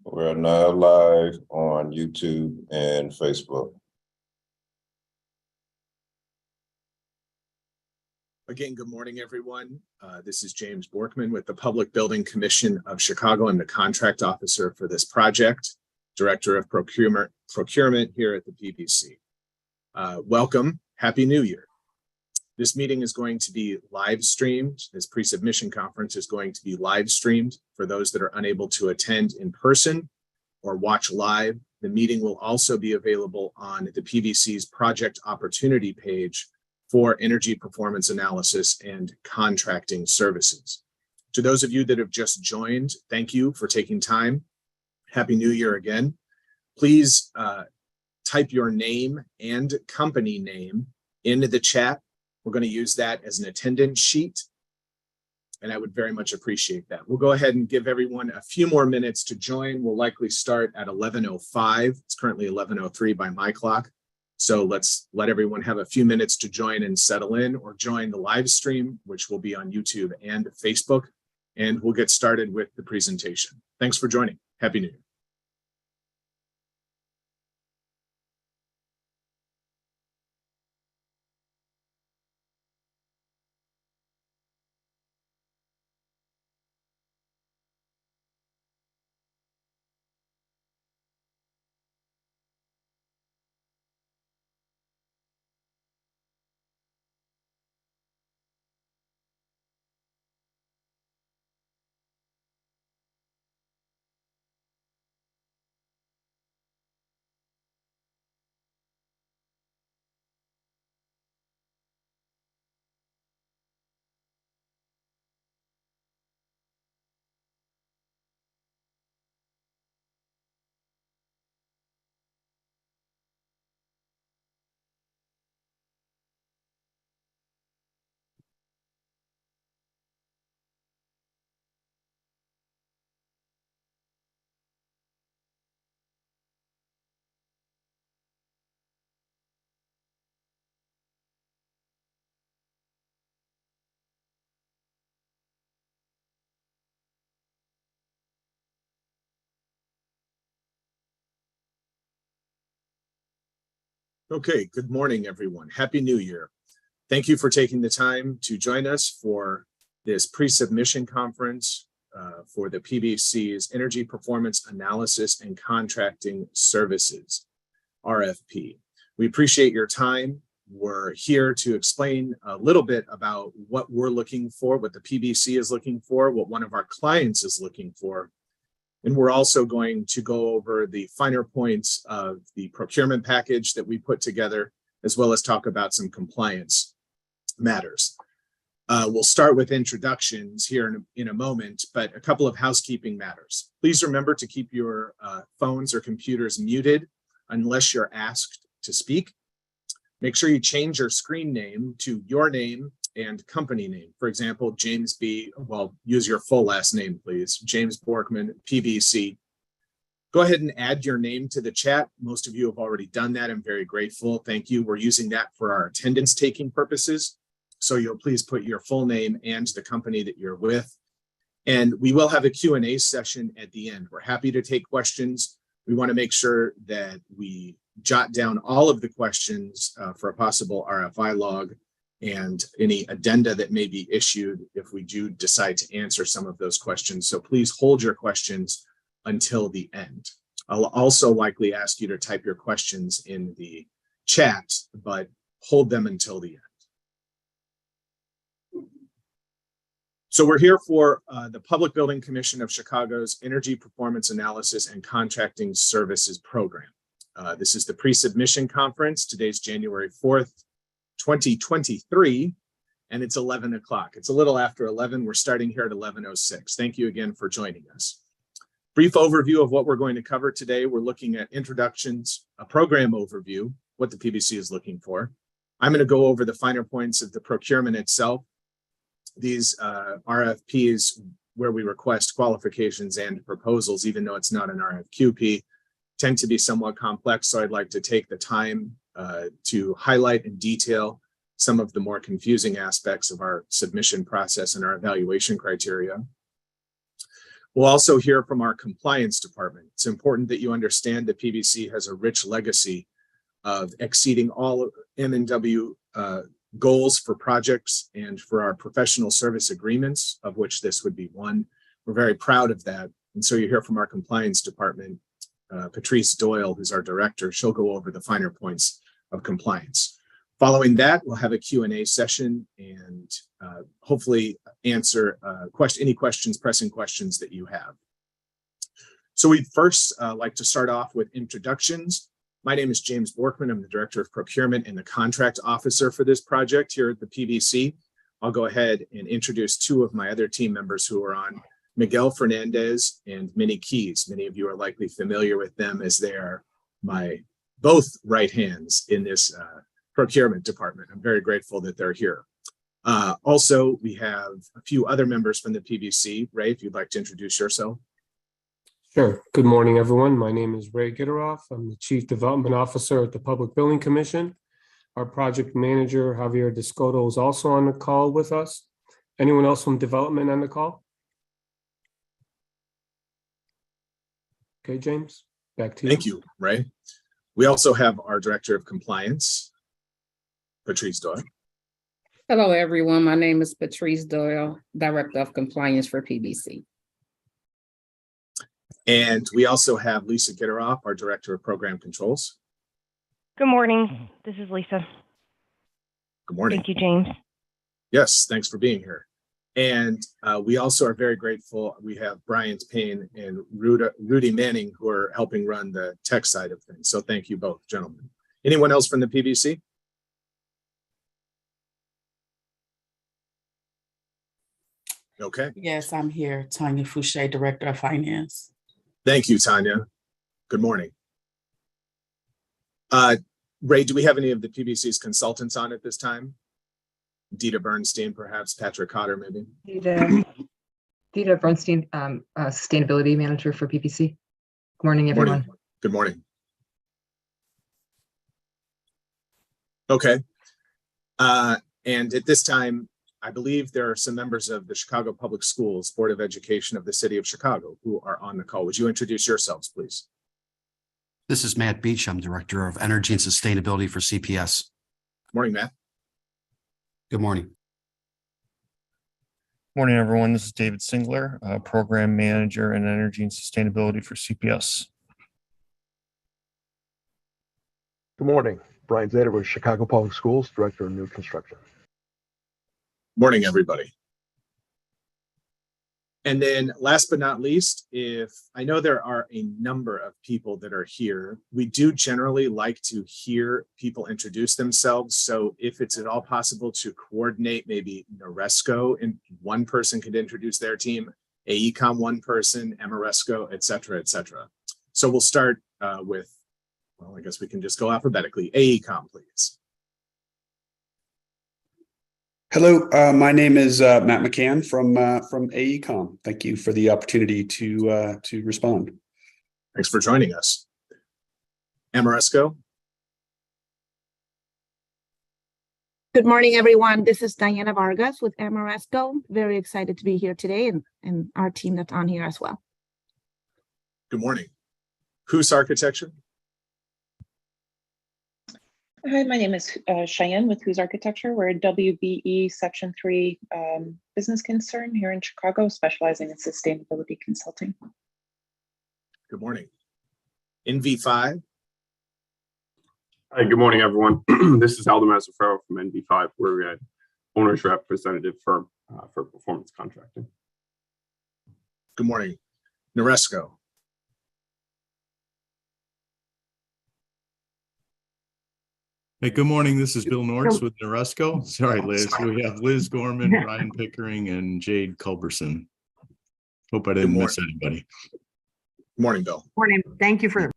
We're now live on YouTube and Facebook. Again, good morning, everyone. This is James Borkman with the Public Building Commission of Chicago. I'm the contract officer for this project, Director of Procurement here at the PBC. Welcome. Happy New Year. This meeting is going to be live streamed. This pre-submission conference is going to be live streamed for those that are unable to attend in person or watch live. The meeting will also be available on the PBC's project opportunity page for energy performance analysis and contracting services. To those of you that have just joined, thank you for taking time. Happy New Year again. Please type your name and company name into the chat. We're going to use that as an attendance sheet, and I would very much appreciate that. We'll go ahead and give everyone a few more minutes to join. We'll likely start at 11:05. It's currently 11:03 by my clock. So let's let everyone have a few minutes to join and settle in, or join the live stream, which will be on YouTube and Facebook, and we'll get started with the presentation. Thanks for joining. Happy New Year. Okay, good morning, everyone. Happy New Year. Thank you for taking the time to join us for this pre-submission conference for the PBC's Energy Performance Analysis and Contracting Services, RFP. We appreciate your time. We're here to explain a little bit about what we're looking for, what the PBC is looking for, what one of our clients is looking for. And we're also going to go over the finer points of the procurement package that we put together, as well as talk about some compliance matters. We'll start with introductions here in a moment, but a couple of housekeeping matters. Please remember to keep your phones or computers muted unless you're asked to speak. Make sure you change your screen name to your name and company name. For example, James B. Well, use your full last name, please. James Borkman, PBC. Go ahead and add your name to the chat. Most of you have already done that. I'm very grateful. Thank you. We're using that for our attendance taking purposes. So you'll please put your full name and the company that you're with. And we will have a Q&A session at the end. We're happy to take questions. We want to make sure that we jot down all of the questions for a possible RFI log and any addenda that may be issued if we do decide to answer some of those questions. So please hold your questions until the end. I'll also likely ask you to type your questions in the chat, but hold them until the end. So we're here for the Public Building Commission of Chicago's Energy Performance Analysis and Contracting Services Program. This is the pre-submission conference. Today's January 4th, 2023, and it's 11 o'clock. It's a little after 11. We're starting here at 11:06. Thank you again for joining us. Brief overview of what we're going to cover today. We're looking at introductions, a program overview, what the PBC is looking for. I'm going to go over the finer points of the procurement itself. These RFPs where we request qualifications and proposals, even though it's not an RFQP, tend to be somewhat complex. So I'd like to take the time to highlight and detail some of the more confusing aspects of our submission process and our evaluation criteria. We'll also hear from our compliance department. It's important that you understand that PBC has a rich legacy of exceeding all M&W goals for projects and for our professional service agreements, of which this would be one. We're very proud of that. And so you hear from our compliance department, Patrice Doyle, who's our director. She'll go over the finer points of compliance. Following that, we'll have a Q&A session and hopefully answer any questions, pressing questions that you have. So we'd first like to start off with introductions. My name is James Borkman. I'm the Director of Procurement and the Contract Officer for this project here at the PBC. I'll go ahead and introduce two of my other team members who are on, Miguel Fernandez and Minnie Keys. Many of you are likely familiar with them as they are my both right hands in this procurement department. I'm very grateful that they're here. Also, we have a few other members from the PBC. Ray, if you'd like to introduce yourself. Sure. Good morning, everyone. My name is Ray Gitteroff. I'm the Chief Development Officer at the Public Building Commission. Our project manager, Javier Descoto, is also on the call with us. Anyone else from development on the call? Okay, James, back to you. Thank you, Ray. We also have our Director of Compliance, Patrice Doyle. Hello, everyone. My name is Patrice Doyle, Director of Compliance for PBC. And we also have Lisa Gitteroff, our Director of Program Controls. Good morning. This is Lisa. Good morning. Thank you, James. Yes, thanks for being here. And we also are very grateful. We have Brian Payne and Rudy Manning who are helping run the tech side of things. So thank you both, gentlemen. Anyone else from the PBC? Okay. Yes, I'm here. Tanya Fouché, Director of Finance. Thank you, Tanya. Good morning. Ray, do we have any of the PBC's consultants on at this time? Dita Bernstein, perhaps, Patrick Cotter, maybe? Dita Bernstein, Sustainability Manager for PBC. Good morning, everyone. Good morning. Okay. And at this time, I believe there are some members of the Chicago Public Schools Board of Education of the City of Chicago who are on the call. Would you introduce yourselves, please? This is Matt Beach. I'm Director of Energy and Sustainability for CPS. Morning, Matt. Good morning. Morning, everyone. This is David Singler, Program Manager in Energy and Sustainability for CPS. Good morning. Brian Zader with Chicago Public Schools, Director of New Construction. Morning, everybody. And then last but not least, if I know there are a number of people that are here, we do generally like to hear people introduce themselves. So if it's at all possible to coordinate, maybe Noresco and one person could introduce their team, AECOM one person, Amoresco, et cetera, et cetera. So we'll start with, well, I guess we can just go alphabetically. AECOM, please. Hello, my name is Matt McCann from AECOM. Thank you for the opportunity to respond. Thanks for joining us. Amoresco. Good morning, everyone. This is Diana Vargas with Amoresco. Very excited to be here today and our team that's on here as well. Good morning. Who's Architecture? Hi, my name is Cheyenne with Who's Architecture. We're a WBE Section 3 business concern here in Chicago, specializing in sustainability consulting. Good morning. NV5. Hi, good morning, everyone. This is Aldo Mazzaferro from NV5. We're an owner's representative firm for performance contracting. Good morning. Noresco. Hey, good morning. This is Bill Nortz with Noresco. Sorry, Liz. We have Liz Gorman, Ryan Pickering, and Jade Culberson. Hope I didn't miss anybody. Good morning, Bill. Morning. Thank you for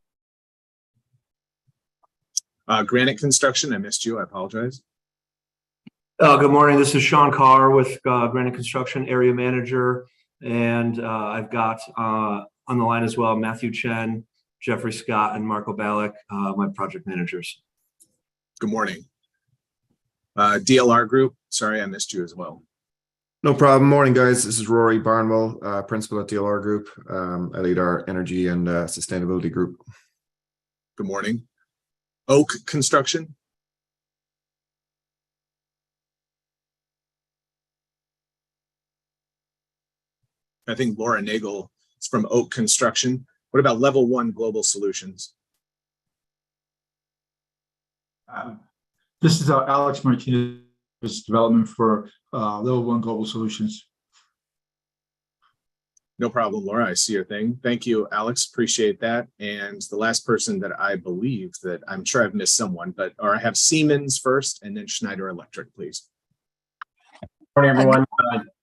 Granite Construction. I missed you. I apologize. Good morning. This is Sean Carr with Granite Construction, Area Manager. And I've got on the line as well, Matthew Chen, Jeffrey Scott, and Marco Balick, my project managers. Good morning. DLR Group. Sorry, I missed you as well. No problem. Morning, guys. This is Rory Barnwell, principal at DLR Group. I lead our energy and sustainability group. Good morning. Oak Construction. I think Laura Nagel is from Oak Construction. What about Level 1 Global Solutions? This is Alex Martinez, Business Development for Level 1 Global Solutions. No problem, Laura. I see your thing. Thank you, Alex. Appreciate that. And the last person that I believe that I'm sure I've missed someone, or I have Siemens first and then Schneider Electric, please. Morning, everyone.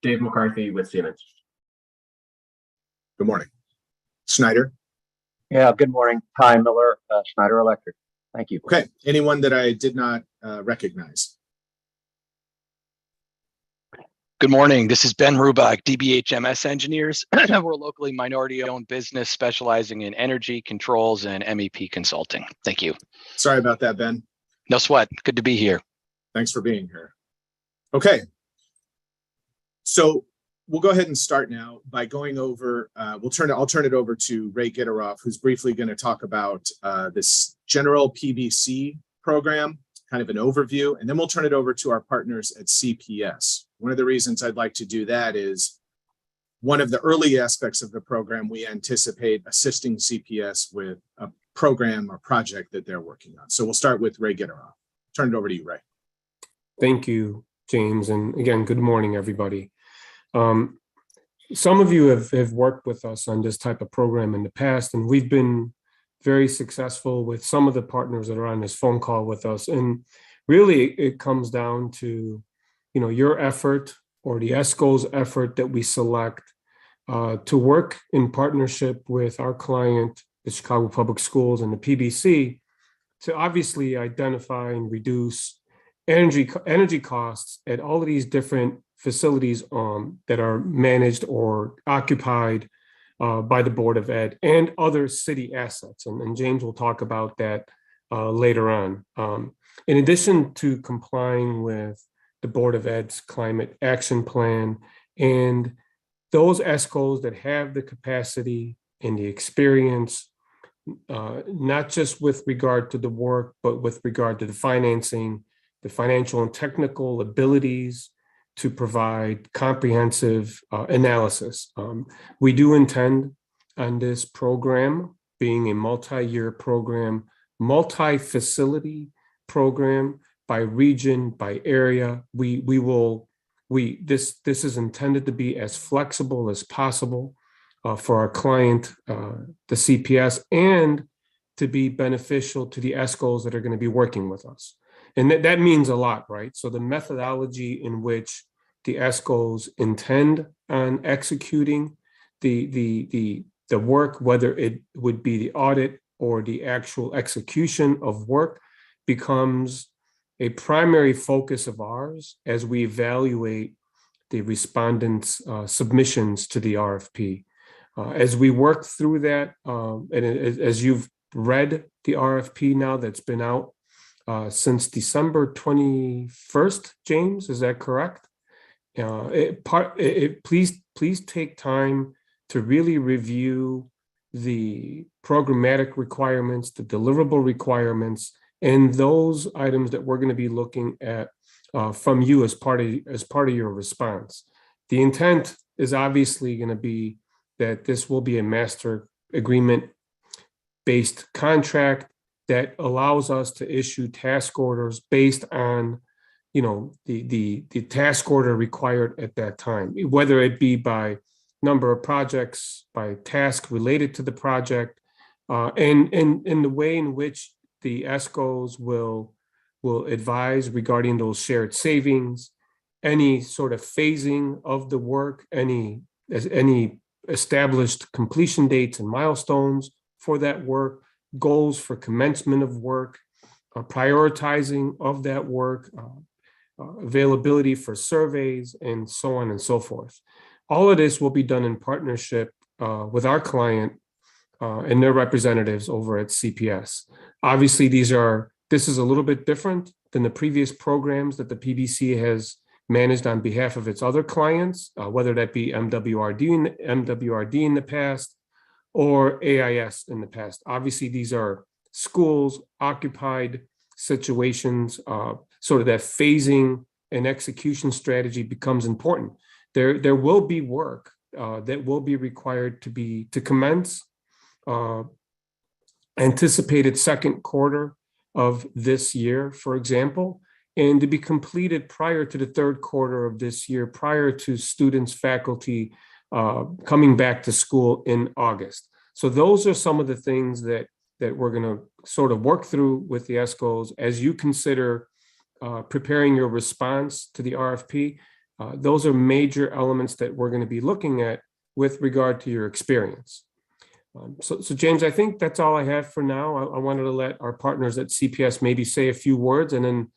Dave McCarthy with Siemens. Good morning. Schneider. Yeah, good morning. Ty Miller, Schneider Electric. Thank you. Okay. Anyone that I did not recognize? Good morning. This is Ben Rubach, DBHMS Engineers. We're a locally minority-owned business specializing in energy controls and MEP consulting. Thank you. Sorry about that, Ben. No sweat. Good to be here. Thanks for being here. Okay. So we'll go ahead and start now by going over, I'll turn it over to Ray Gitteroff, who's briefly going to talk about this general PBC program, kind of an overview, and then we'll turn it over to our partners at CPS. One of the reasons I'd like to do that is one of the early aspects of the program, we anticipate assisting CPS with a program or project that they're working on. So we'll start with Ray Gitteroff. Turn it over to you, Ray. Thank you, James. And again, good morning, everybody. Some of you have worked with us on this type of program in the past, and we've been very successful with some of the partners that are on this phone call with us. And really, it comes down to, your effort or the ESCO's effort that we select to work in partnership with our client, the Chicago Public Schools and the PBC, to obviously identify and reduce energy costs at all of these different facilities that are managed or occupied by the Board of Ed and other city assets. And James will talk about that later on. In addition to complying with the Board of Ed's climate action plan and those ESCOs that have the capacity and the experience, not just with regard to the work, but with regard to the financing, the financial and technical abilities to provide comprehensive analysis. We do intend on this program being a multi-year program, multi-facility program by region, by area. This is intended to be as flexible as possible for our client, the CPS, and to be beneficial to the ESCOs that are going to be working with us. And that means a lot, right? So the methodology in which the ESCOs intend on executing the work, whether it would be the audit or the actual execution of work, becomes a primary focus of ours as we evaluate the respondents' submissions to the RFP. As we work through that, and as you've read the RFP now that's been out since December 21st, James, is that correct? Please take time to really review the programmatic requirements, the deliverable requirements, and those items that we're going to be looking at from you as part of your response. The intent is obviously going to be that this will be a master agreement-based contract that allows us to issue task orders based on, the task order required at that time, whether it be by number of projects, by task related to the project, and the way in which the ESCOs will advise regarding those shared savings, any sort of phasing of the work, any established completion dates and milestones for that work, goals for commencement of work, prioritizing of that work, availability for surveys, and so on and so forth. All of this will be done in partnership with our client and their representatives over at CPS. Obviously, this is a little bit different than the previous programs that the PBC has managed on behalf of its other clients, whether that be MWRD in the past or AIS in the past. Obviously, these are schools, occupied situations, sort of that phasing and execution strategy becomes important. There will be work that will be required to commence anticipated second quarter of this year, for example, and to be completed prior to the third quarter of this year, prior to students, faculty coming back to school in August. So those are some of the things that we're going to sort of work through with the ESCOs as you consider preparing your response to the RFP. Those are major elements that we're going to be looking at with regard to your experience. So James, I think that's all I have for now. I wanted to let our partners at CPS maybe say a few words, and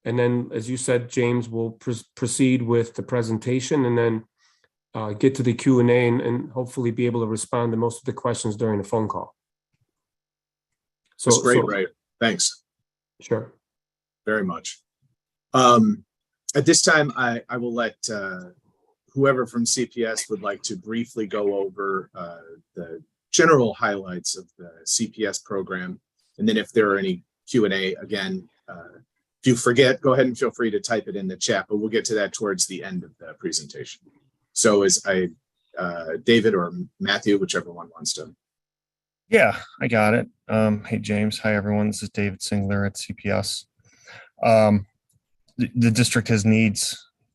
then, as you said, James will proceed with the presentation, and then get to the Q&A and hopefully be able to respond to most of the questions during the phone call. So that's great, Ray. Thanks. Sure. Very much. At this time, I will let whoever from CPS would like to briefly go over the general highlights of the CPS program. And then if there are any Q&A, again, if you forget, go ahead and feel free to type it in the chat, but we'll get to that towards the end of the presentation. So is David or Matthew, whichever one wants to. Yeah, I got it. Hey, James. Hi, everyone. This is David Singler at CPS. The district has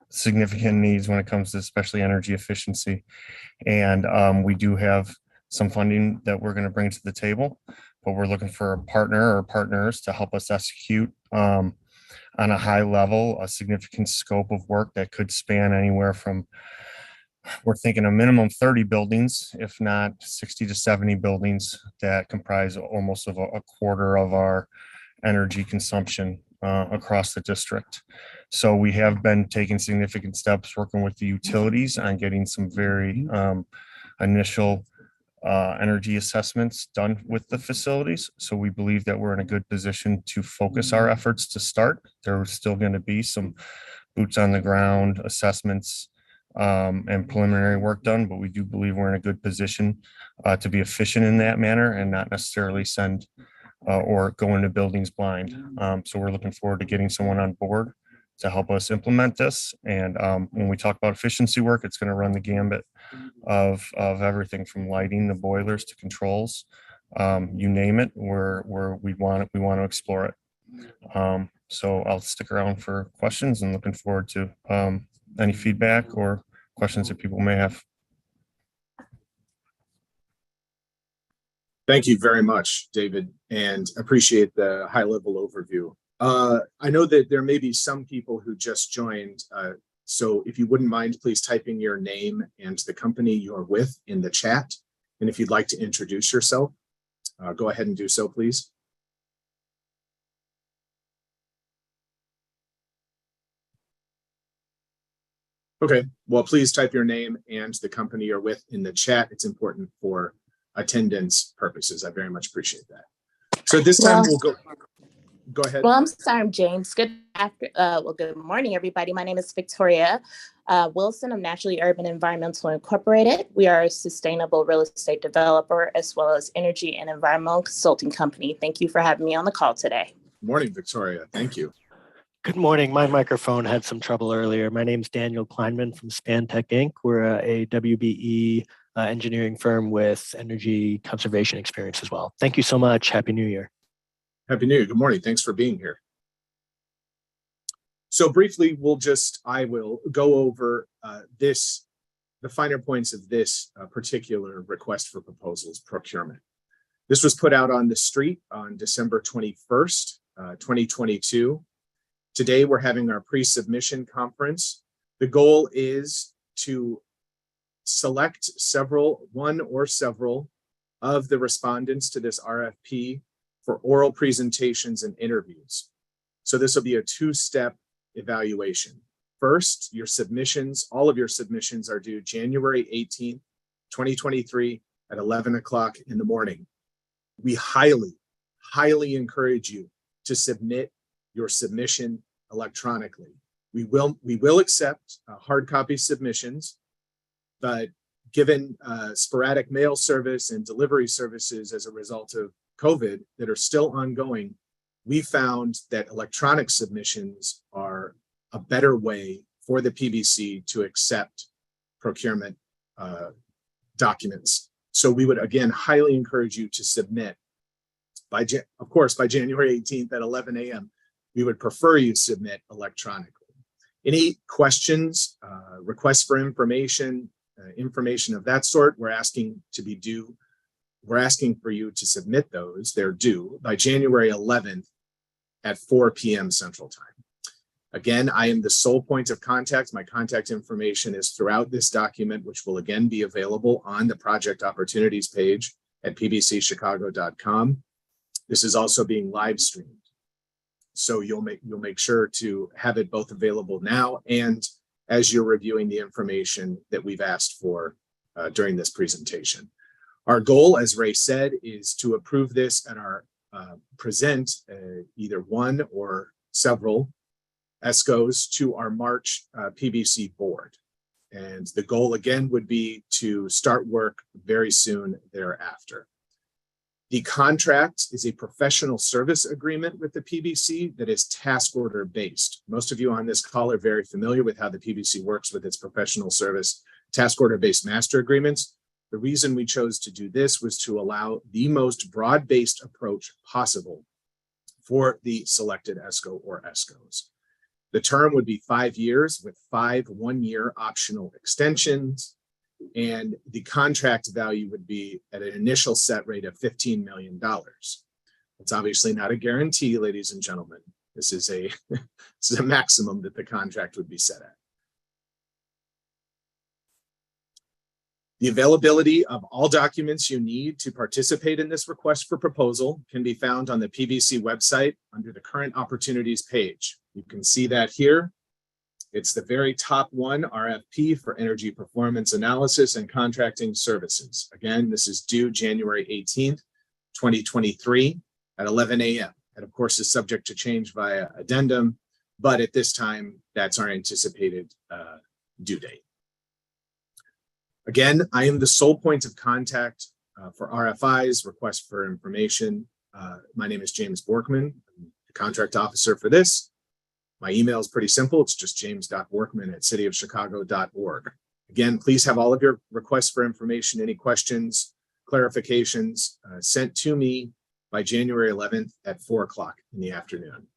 significant needs when it comes to especially energy efficiency. And we do have some funding that we're going to bring to the table, but we're looking for a partner or partners to help us execute on a high level, a significant scope of work that could span anywhere from, we're thinking a minimum 30 buildings, if not 60 to 70 buildings that comprise almost of a quarter of our energy consumption across the district. So we have been taking significant steps working with the utilities on getting some very initial energy assessments done with the facilities. So we believe that we're in a good position to focus our efforts to start. There are still going to be some boots on the ground assessments and preliminary work done, but we do believe we're in a good position to be efficient in that manner and not necessarily send or go into buildings blind. So we're looking forward to getting someone on board to help us implement this. And when we talk about efficiency work, it's going to run the gambit of everything from lighting, the boilers to controls, you name it, where we want to explore it. So I'll stick around for questions and looking forward to any feedback or questions that people may have. Thank you very much, David, and appreciate the high-level overview. I know that there may be some people who just joined, so if you wouldn't mind, please typing your name and the company you're with in the chat. And if you'd like to introduce yourself, go ahead and do so, please. Okay, well, please type your name and the company you're with in the chat. It's important for attendance purposes. I very much appreciate that. So this time we'll go ahead. Well, I'm sorry, James. Good morning, everybody. My name is Victoria Wilson. I'm Naturally Urban Environmental Incorporated. We are a sustainable real estate developer as well as energy and environmental consulting company. Thank you for having me on the call today. Good morning, Victoria. Thank you. Good morning. My microphone had some trouble earlier. My name is Daniel Kleinman from Spantech Inc. We're a WBE engineering firm with energy conservation experience as well. Thank you so much. Happy New Year. Happy New Year. Good morning. Thanks for being here. So briefly, I will go over the finer points of this particular request for proposals procurement. This was put out on the street on December 21st, 2022. Today, we're having our pre-submission conference. The goal is to select one or several of the respondents to this RFP for oral presentations and interviews. So this will be a two-step evaluation. First, your submissions, all of your submissions are due January 18th, 2023 at 11 o'clock in the morning. We highly, highly encourage you to submit your submission electronically. We will accept hard copy submissions, but given sporadic mail service and delivery services as a result of COVID that are still ongoing, we found that electronic submissions are a better way for the PBC to accept procurement documents. So we would again highly encourage you to submit by January 18th at 11 a.m. We would prefer you submit electronically. Any questions, requests for information, information of that sort, we're asking to be due. We're asking for you to submit those. They're due by January 11th at 4 p.m. Central Time. Again, I am the sole point of contact. My contact information is throughout this document, which will again be available on the project opportunities page at pbcchicago.com. This is also being live streamed. So you'll make sure to have it both available now and as you're reviewing the information that we've asked for during this presentation. Our goal, as Ray said, is to approve this and present either one or several ESCOs to our March PBC board. And the goal again would be to start work very soon thereafter. The contract is a professional service agreement with the PBC that is task order based. Most of you on this call are very familiar with how the PBC works with its professional service task order based master agreements. The reason we chose to do this was to allow the most broad-based approach possible for the selected ESCO or ESCOs. The term would be 5 years with 5 one-year optional extensions, and the contract value would be at an initial set rate of $15 million. It's obviously not a guarantee, ladies and gentlemen. This is a maximum that the contract would be set at. The availability of all documents you need to participate in this request for proposal can be found on the PBC website under the current opportunities page. You can see that here. It's the very top one, RFP for energy performance analysis and contracting services. Again, this is due January 18th, 2023 at 11 a.m. And of course is subject to change via addendum, but at this time, that's our anticipated due date. Again, I am the sole point of contact for RFIs, requests for information. My name is James Borkman. I'm the contract officer for this. My email is pretty simple. It's just james.borkman@cityofchicago.org. Again, please have all of your requests for information, any questions, clarifications sent to me by January 11th at 4 o'clock in the afternoon.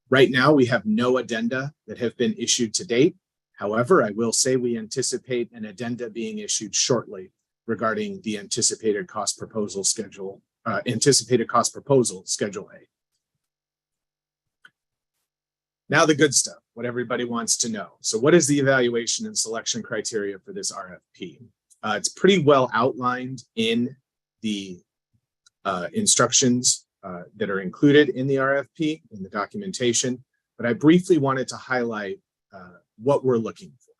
Right now, we have no addenda that have been issued to date. However, I will say we anticipate an addenda being issued shortly regarding the anticipated cost proposal schedule, Schedule A. Now the good stuff, what everybody wants to know. So what is the evaluation and selection criteria for this RFP? It's pretty well outlined in the instructions that are included in the RFP, in the documentation, but I briefly wanted to highlight what we're looking for.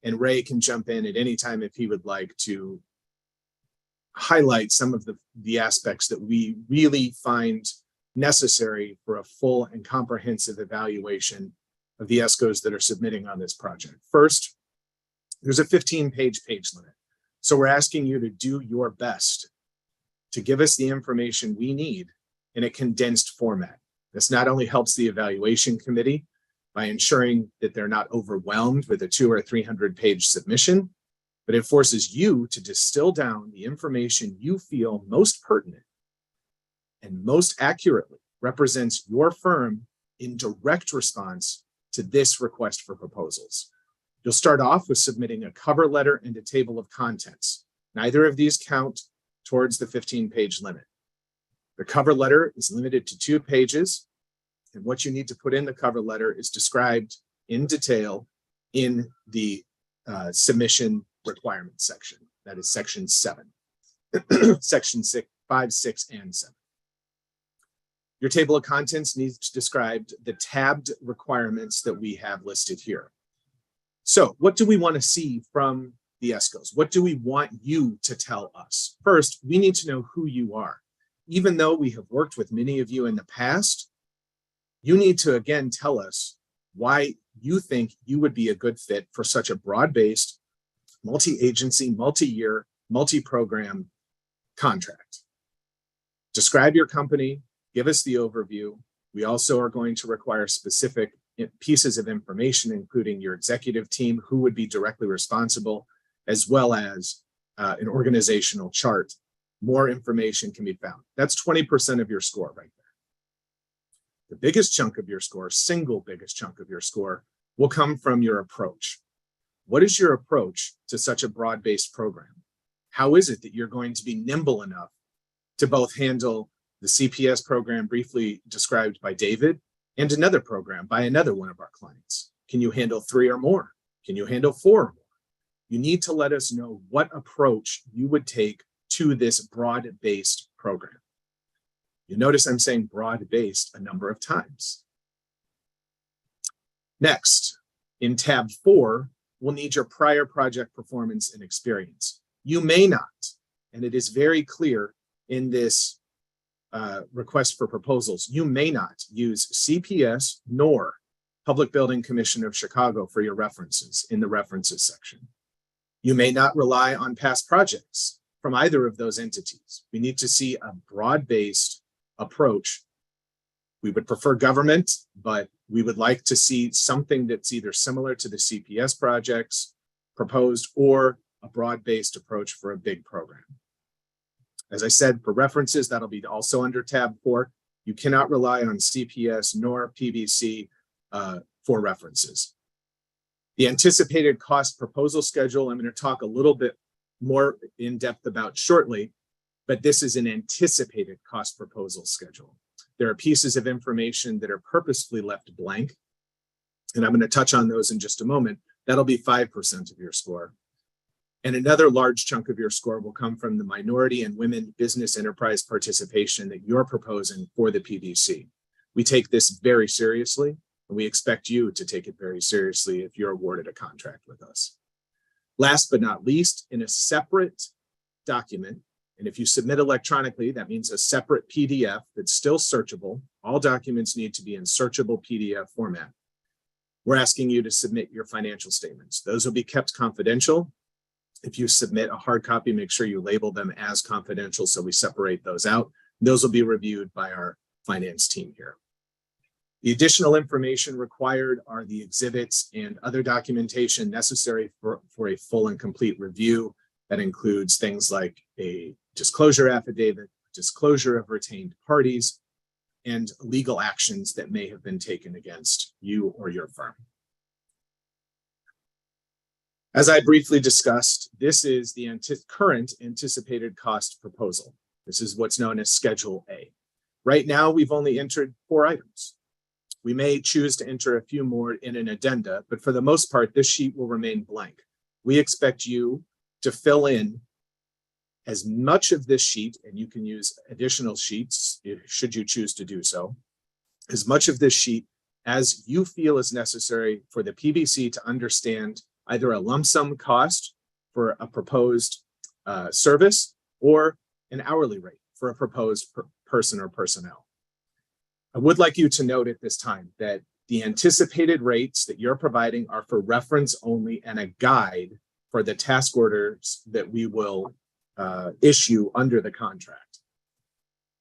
And Ray can jump in at any time if he would like to highlight some of the aspects that we really find necessary for a full and comprehensive evaluation of the ESCOs that are submitting on this project. First, there's a 15-page limit. So we're asking you to do your best to give us the information we need in a condensed format. This not only helps the evaluation committee by ensuring that they're not overwhelmed with a 200 or 300-page submission, but it forces you to distill down the information you feel most pertinent and most accurately represents your firm in direct response to this request for proposals. You'll start off with submitting a cover letter and a table of contents. Neither of these count towards the 15-page limit. The cover letter is limited to 2 pages, and what you need to put in the cover letter is described in detail in the submission requirements section. That is section 7, section 5, 6, and 7. Your table of contents needs to describe the tabbed requirements that we have listed here. So what do we want to see from the ESCOs? What do we want you to tell us? First, we need to know who you are. Even though we have worked with many of you in the past, you need to again tell us why you think you would be a good fit for such a broad-based, multi-agency, multi-year, multi-program contract. Describe your company, give us the overview. We also are going to require specific pieces of information, including your executive team, who would be directly responsible, as well as an organizational chart. More information can be found. That's 20% of your score right there. The biggest chunk of your score, single biggest chunk of your score, will come from your approach. What is your approach to such a broad-based program? How is it that you're going to be nimble enough to both handle the CPS program briefly described by David and another program by another one of our clients? Can you handle 3 or more? Can you handle 4 or more? You need to let us know what approach you would take to this broad-based program. You notice I'm saying broad-based a number of times. Next, in tab 4, we'll need your prior project performance and experience. You may not, and it is very clear in this request for proposals, you may not use CPS nor Public Building Commission of Chicago for your references in the references section. You may not rely on past projects from either of those entities. We need to see a broad-based approach. We would prefer government, but we would like to see something that's either similar to the CPS projects proposed or a broad-based approach for a big program. As I said, for references, that'll be also under tab 4. You cannot rely on CPS nor PBC for references. The anticipated cost proposal schedule, I'm going to talk a little bit more in depth about shortly, but this is an anticipated cost proposal schedule. There are pieces of information that are purposefully left blank, and I'm going to touch on those in just a moment. That'll be 5% of your score. And another large chunk of your score will come from the minority and women business enterprise participation that you're proposing for the PBC. We take this very seriously, and we expect you to take it very seriously if you're awarded a contract with us. Last but not least, in a separate document, and if you submit electronically, that means a separate PDF that's still searchable. All documents need to be in searchable PDF format. We're asking you to submit your financial statements. Those will be kept confidential. If you submit a hard copy, make sure you label them as confidential so we separate those out. Those will be reviewed by our finance team here. The additional information required are the exhibits and other documentation necessary for a full and complete review. That includes things like a disclosure affidavit, disclosure of retained parties, and legal actions that may have been taken against you or your firm. As I briefly discussed, this is the current anticipated cost proposal. This is what's known as Schedule A. Right now, we've only entered 4 items. We may choose to enter a few more in an addenda, but for the most part, this sheet will remain blank. We expect you to fill in as much of this sheet, and you can use additional sheets should you choose to do so, as much of this sheet as you feel is necessary for the PBC to understand either a lump sum cost for a proposed service or an hourly rate for a proposed person or personnel. I would like you to note at this time that the anticipated rates that you're providing are for reference only and a guide for the task orders that we will issue under the contract.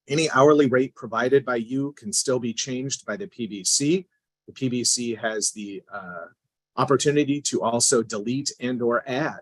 Any hourly rate provided by you can still be changed by the PBC. The PBC has the opportunity to also delete and or add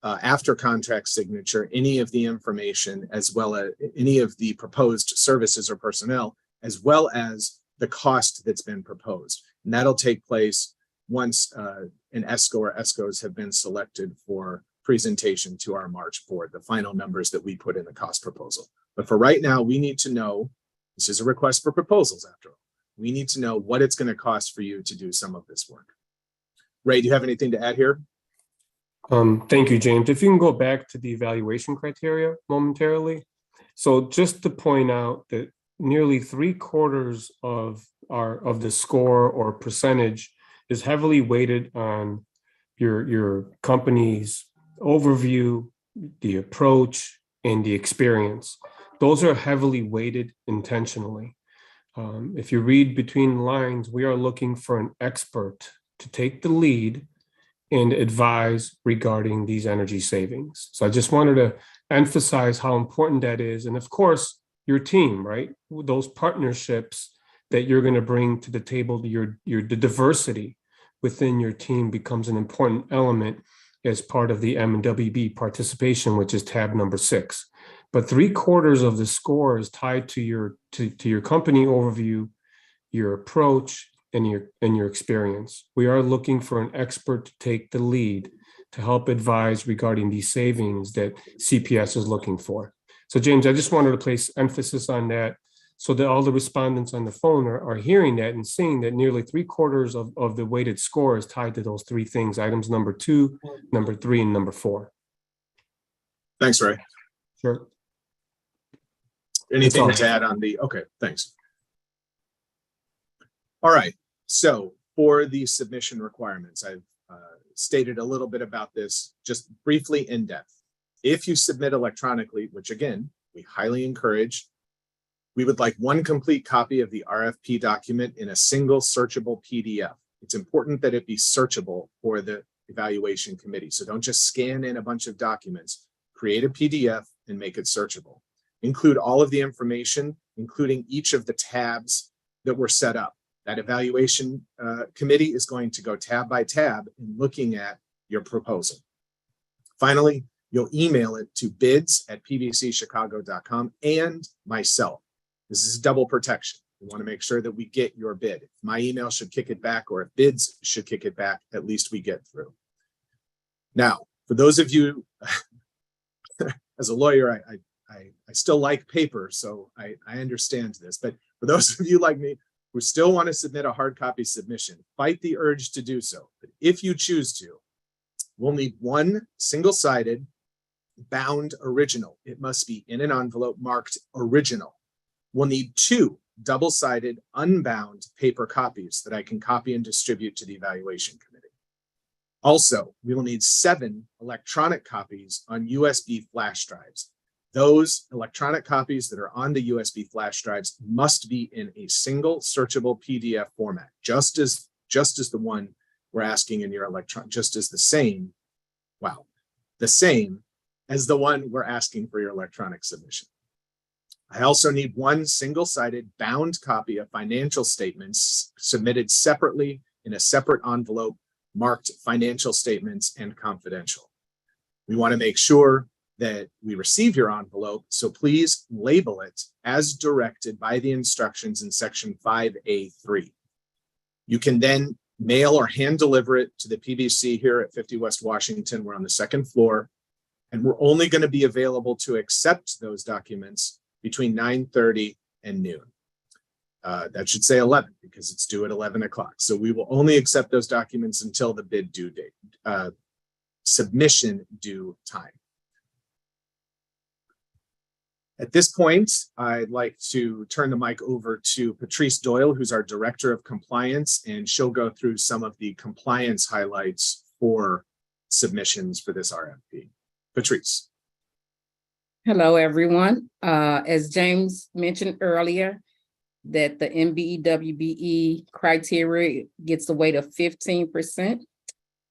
after contract signature any of the information as well as any of the proposed services or personnel, as well as the cost that's been proposed. And that'll take place once an ESCO or ESCOs have been selected for presentation to our March board, the final numbers that we put in the cost proposal. But for right now, we need to know, this is a request for proposals after all, we need to know what it's going to cost for you to do some of this work. Ray, do you have anything to add here? Thank you, James. If you can go back to the evaluation criteria momentarily. So just to point out that nearly 3/4 of the score or percentage is heavily weighted on your company's overview, the approach, and the experience. Those are heavily weighted intentionally. If you read between the lines, we are looking for an expert to take the lead and advise regarding these energy savings. So I just wanted to emphasize how important that is. And of course, your team, right? Those partnerships that you're going to bring to the table, the diversity within your team becomes an important element as part of the M&WB participation, which is tab number 6. But 3/4 of the score is tied to your company overview, your approach, and your experience. We are looking for an expert to take the lead to help advise regarding these savings that CPS is looking for. So James, I just wanted to place emphasis on that so that all the respondents on the phone are hearing that and seeing that nearly 3/4 of the weighted score is tied to those 3 things, items number 2, number 3, and number 4. Thanks, Ray. Sure. Anything That's to add on the, okay, thanks. All right, so for the submission requirements, I've stated a little bit about this just briefly in depth. If you submit electronically, which again, we highly encourage, we would like one complete copy of the RFP document in a single searchable PDF. It's important that it be searchable for the evaluation committee. So don't just scan in a bunch of documents, create a PDF and make it searchable. Include all of the information, including each of the tabs that were set up. That evaluation committee is going to go tab by tab in looking at your proposal. Finally, you'll email it to bids@pbcchicago.com and myself. This is double protection. We want to make sure that we get your bid. If my email should kick it back, or if bids should kick it back, at least we get through. Now, for those of you, as a lawyer, I still like paper, so I understand this. But for those of you like me who still want to submit a hard copy submission, fight the urge to do so. But if you choose to, we'll need one single-sided bound original. It must be in an envelope marked original. We'll need 2 double-sided unbound paper copies that I can copy and distribute to the evaluation committee. Also, we will need 7 electronic copies on USB flash drives. Those electronic copies that are on the USB flash drives must be in a single searchable PDF format, just as the one we're asking in your the same as the one we're asking for your electronic submission. I also need 1 single-sided bound copy of financial statements submitted separately in a separate envelope marked financial statements and confidential. We want to make sure that we receive your envelope, so please label it as directed by the instructions in section 5A3. You can then mail or hand deliver it to the PBC here at 50 West Washington. We're on the 2nd floor, and we're only going to be available to accept those documents between 9:30 and noon. That should say 11 because it's due at 11 o'clock. So we will only accept those documents until the bid due date, submission due time. At this point, I'd like to turn the mic over to Patrice Doyle, who's our Director of Compliance, and she'll go through some of the compliance highlights for submissions for this RFP. Patrice. Hello, everyone. As James mentioned earlier, that the MBE-WBE criteria gets a weight of 15%.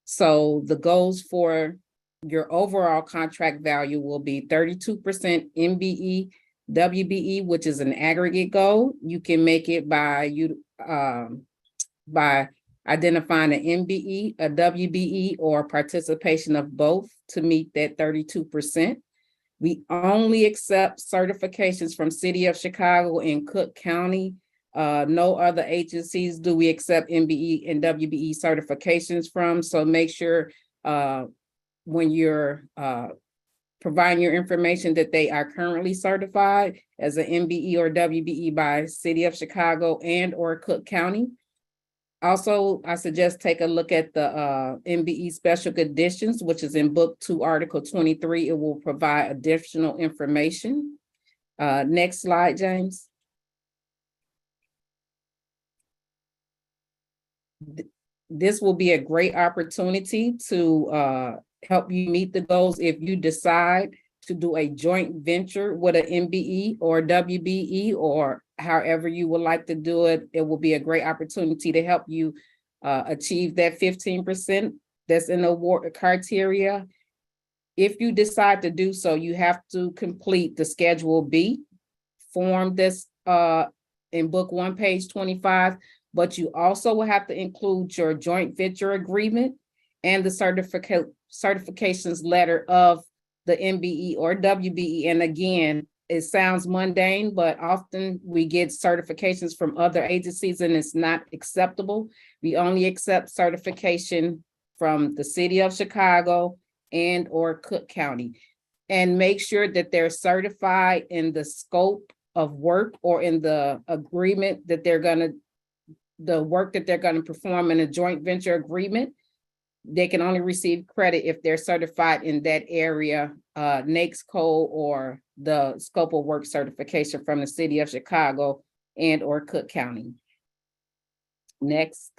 So the goals for your overall contract value will be 32% MBE-WBE, which is an aggregate goal. You can make it by identifying an MBE, a WBE, or participation of both to meet that 32%. We only accept certifications from City of Chicago and Cook County. No other agencies do we accept MBE and WBE certifications from. So make sure when you're providing your information that they are currently certified as an MBE or WBE by City of Chicago and or Cook County. Also, I suggest take a look at the MBE Special Conditions, which is in Book 2, Article 23. It will provide additional information. Next slide, James. This will be a great opportunity to help you meet the goals if you decide to do a joint venture with an MBE or WBE or however you would like to do it. It will be a great opportunity to help you achieve that 15% that's in the award criteria. If you decide to do so, you have to complete the Schedule B form that's in book 1, page 25, but you also will have to include your joint venture agreement and the certifications letter of the MBE or WBE. And again, it sounds mundane, but often we get certifications from other agencies and it's not acceptable. We only accept certification from the city of Chicago and or Cook County. And make sure that they're certified in the scope of work or in the agreement that the work that they're gonna perform in a joint venture agreement. They can only receive credit if they're certified in that area, NAICS or the scope of work certification from the city of Chicago and or Cook County. Next.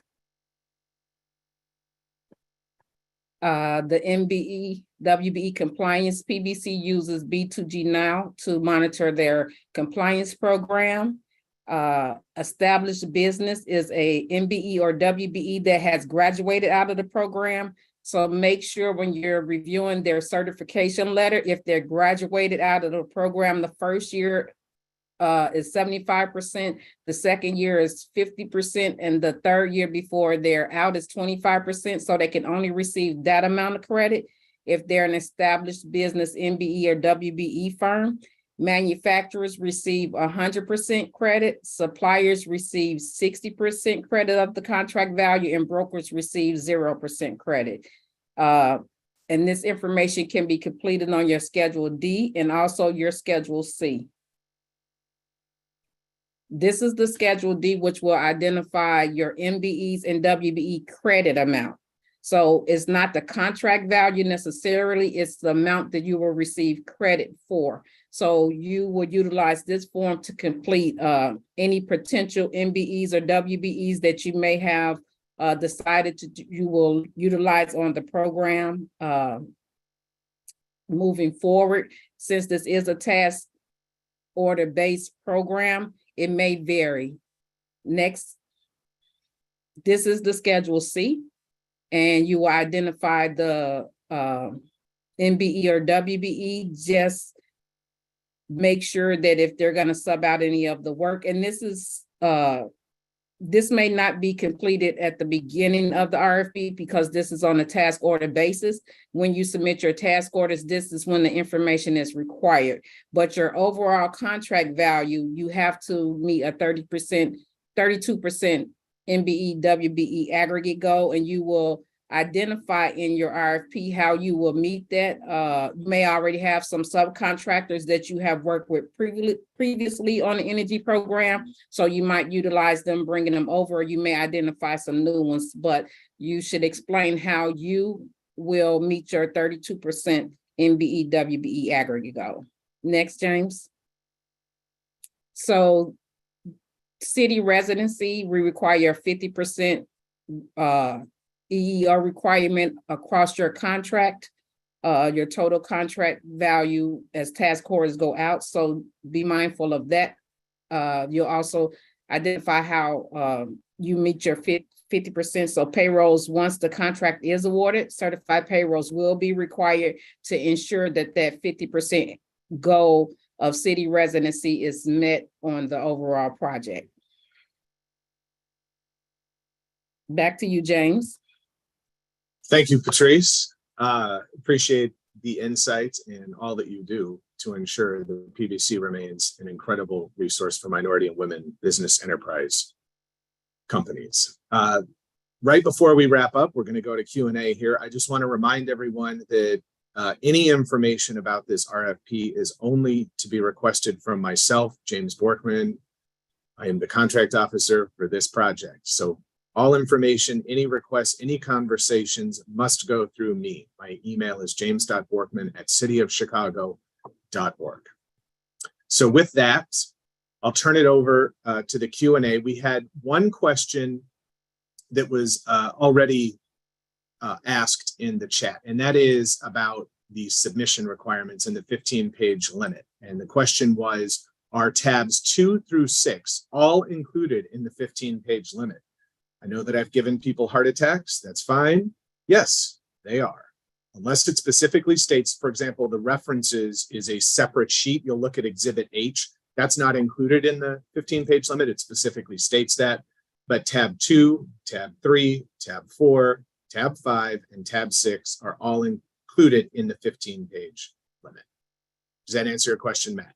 The MBE, WBE compliance, PBC uses B2G Now to monitor their compliance program. Established business is a MBE or WBE that has graduated out of the program. So make sure when you're reviewing their certification letter, if they're graduated out of the program, the first year is 75%, the second year is 50%, and the third year before they're out is 25%. So they can only receive that amount of credit if they're an established business MBE or WBE firm. Manufacturers receive 100% credit, suppliers receive 60% credit of the contract value, and brokers receive 0% credit. And this information can be completed on your Schedule D and also your Schedule C. This is the Schedule D, which will identify your MBEs and WBE credit amount. So it's not the contract value necessarily, it's the amount that you will receive credit for. So you would utilize this form to complete any potential MBEs or WBEs that you may have decided you will utilize on the program moving forward. Since this is a task order-based program, it may vary. Next, this is the Schedule C, and you will identify the MBE or WBE. Just make sure that if they're going to sub out any of the work, and this may not be completed at the beginning of the RFP because this is on a task order basis. When you submit your task orders, this is when the information is required. But your overall contract value, you have to meet a 32% MBE, WBE aggregate goal, and you will identify in your RFP how you will meet that. You may already have some subcontractors that you have worked with previously on the energy program, so you might utilize them, bringing them over, or you may identify some new ones, but you should explain how you will meet your 32% MBE, WBE aggregate goal. Next, James. So city residency, we require 50% EER requirement across your contract, your total contract value as task orders go out. So be mindful of that. You'll also identify how you meet your 50%. So payrolls, once the contract is awarded, certified payrolls will be required to ensure that that 50% goal of city residency is met on the overall project. Back to you, James. Thank you, Patrice. Appreciate the insights and all that you do to ensure the PBC remains an incredible resource for minority and women business enterprise companies. Right before we wrap up, we're going to go to Q&A here. I just want to remind everyone that any information about this RFP is only to be requested from myself, James Borkman. I am the contract officer for this project. So all information, any requests, any conversations must go through me. My email is james.borkman@cityofchicago.org. So with that, I'll turn it over to the Q&A. We had one question that was already asked in the chat, and that is about the submission requirements and the 15-page limit. And the question was, are tabs 2 through 6 all included in the 15-page limit? I know that I've given people heart attacks. That's fine. Yes, they are. Unless it specifically states, for example, the references is a separate sheet. You'll look at Exhibit H. That's not included in the 15-page limit. It specifically states that. But tab 2, tab 3, tab 4, tab 5, and tab 6 are all included in the 15-page limit. Does that answer your question, Matt?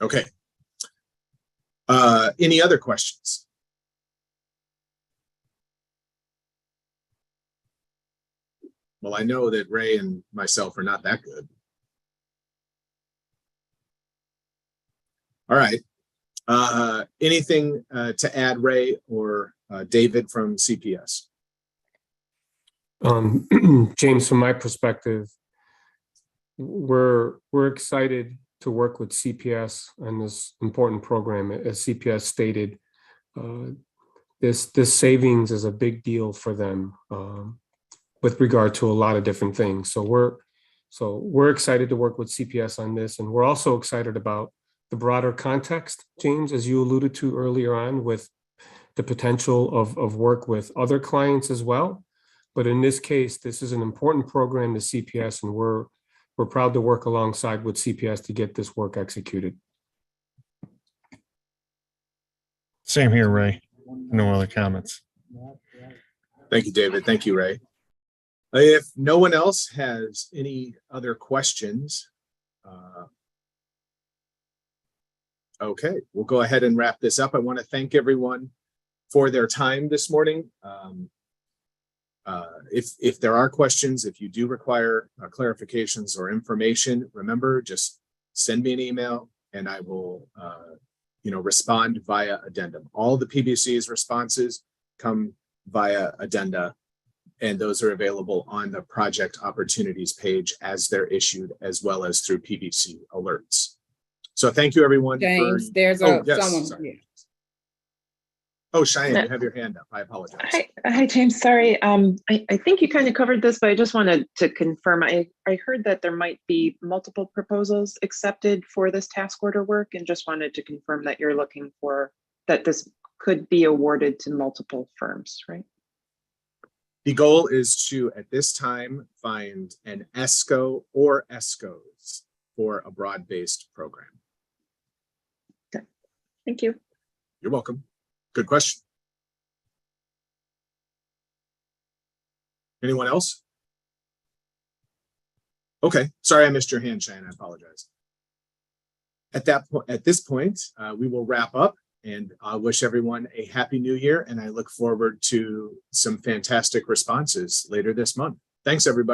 Okay. Any other questions? Well, I know that Ray and myself are not that good. All right. Anything to add, Ray or David from CPS? James, from my perspective, we're excited to work with CPS on this important program. As CPS stated, this savings is a big deal for them with regard to a lot of different things. So we're excited to work with CPS on this, and we're also excited about the broader context, James, as you alluded to earlier on, with the potential of work with other clients as well. But in this case, this is an important program to CPS, and we're proud to work alongside with CPS to get this work executed. Same here, Ray. No other comments. Thank you, David. Thank you, Ray. If no one else has any other questions, okay, we'll go ahead and wrap this up. I want to thank everyone for their time this morning. If there are questions, if you do require clarifications or information, remember, just send me an email and I will respond via addendum. All the PBC's responses come via addenda, and those are available on the project opportunities page as they're issued, as well as through PBC alerts. So thank you, everyone. James, there's someone. Sorry. Oh, Cheyenne, you have your hand up. I apologize. Hi, James. Sorry. I think you kind of covered this, but I just wanted to confirm. I heard that there might be multiple proposals accepted for this task order work, and just wanted to confirm that you're looking for that this could be awarded to multiple firms, right? The goal is to, at this time, find an ESCO or ESCOs for a broad-based program. Okay. Thank you. You're welcome. Good question. Anyone else? Okay, sorry I missed your hand, Cheyenne. I apologize. At this point, we will wrap up, and I wish everyone a happy new year, and I look forward to some fantastic responses later this month. Thanks, everybody.